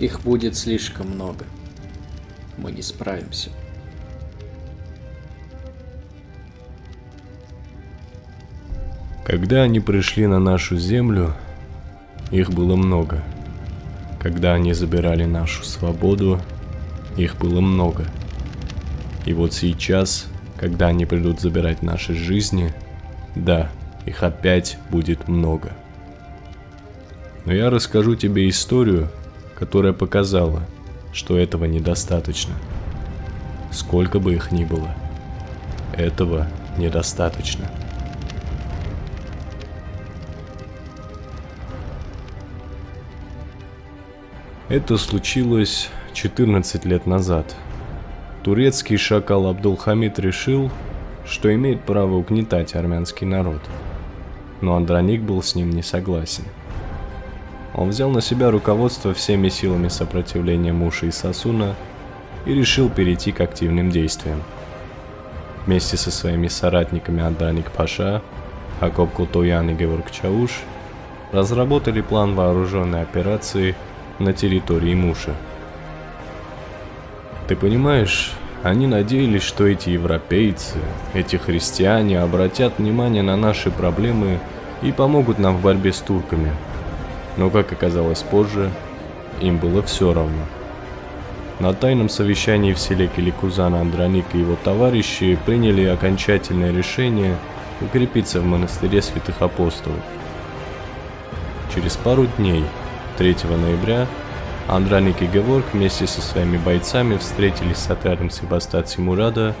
Их будет слишком много. Мы не справимся. Когда они пришли на нашу землю, их было много. Когда они забирали нашу свободу, их было много. И вот сейчас, когда они придут забирать наши жизни, да, их опять будет много. Но я расскажу тебе историю, которая показала, что этого недостаточно. Сколько бы их ни было, этого недостаточно. Это случилось 14 лет назад. Турецкий шакал Абдулхамид решил, что имеет право угнетать армянский народ. Но Андроник был с ним не согласен. Он взял на себя руководство всеми силами сопротивления Муши и Сосуна и решил перейти к активным действиям. Вместе со своими соратниками Андроник Паша, Акоп Кутоян и Геворг Чауш разработали план вооруженной операции на территории Муши. Ты понимаешь, они надеялись, что эти европейцы, эти христиане обратят внимание на наши проблемы и помогут нам в борьбе с турками. Но, как оказалось позже, им было все равно. На тайном совещании в селе Келикузана Андроник и его товарищи приняли окончательное решение укрепиться в монастыре святых апостолов. Через пару дней, 3 ноября, Андроник и Геворг вместе со своими бойцами встретились с отрядом Себастат Симурада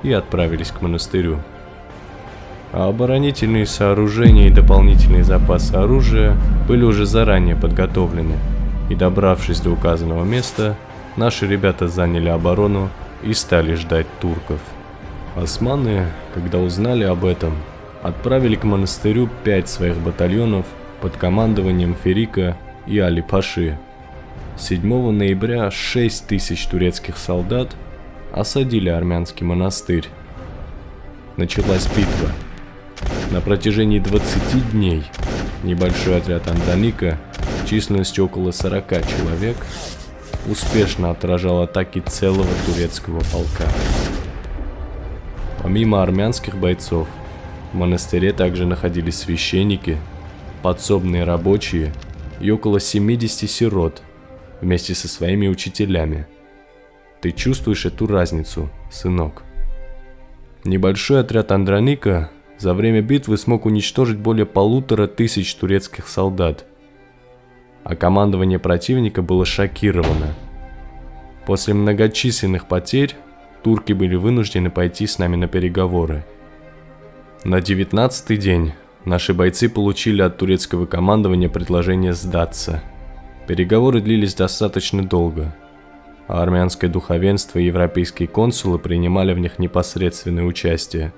и отправились к монастырю. А оборонительные сооружения и дополнительные запасы оружия были уже заранее подготовлены, и, добравшись до указанного места, наши ребята заняли оборону и стали ждать турков. Османы, когда узнали об этом, отправили к монастырю 5 своих батальонов под командованием Ферика и Али-Паши. 7 ноября 6000 турецких солдат осадили армянский монастырь. Началась битва. На протяжении 20 дней небольшой отряд Андроника, численностью около 40 человек, успешно отражал атаки целого турецкого полка. Помимо армянских бойцов, в монастыре также находились священники, подсобные рабочие и около 70 сирот вместе со своими учителями. Ты чувствуешь эту разницу, сынок? Небольшой отряд Андроника за время битвы смог уничтожить более 1500 турецких солдат, а командование противника было шокировано. После многочисленных потерь турки были вынуждены пойти с нами на переговоры. На 19-й день наши бойцы получили от турецкого командования предложение сдаться. Переговоры длились достаточно долго, а армянское духовенство и европейские консулы принимали в них непосредственное участие.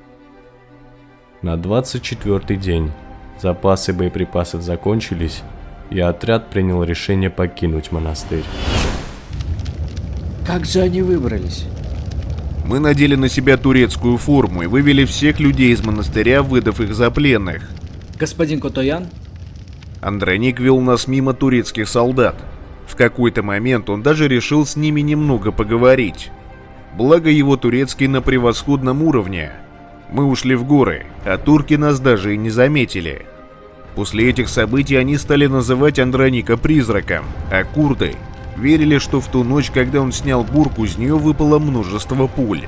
На 24-й день запасы боеприпасов закончились, и отряд принял решение покинуть монастырь. Как же они выбрались? Мы надели на себя турецкую форму и вывели всех людей из монастыря, выдав их за пленных. Господин Кутоян? Андроник вел нас мимо турецких солдат. В какой-то момент он даже решил с ними немного поговорить. Благо его турецкий на превосходном уровне. Мы ушли в горы, а турки нас даже и не заметили. После этих событий они стали называть Андроника призраком, а курды верили, что в ту ночь, когда он снял бурку, из нее выпало множество пуль.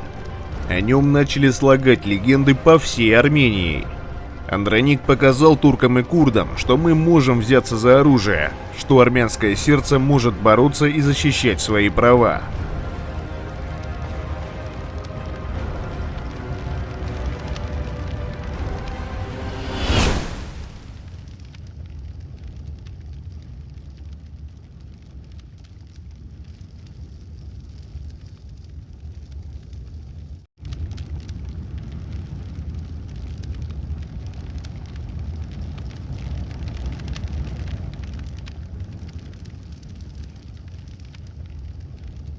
О нем начали слагать легенды по всей Армении. Андроник показал туркам и курдам, что мы можем взяться за оружие, что армянское сердце может бороться и защищать свои права.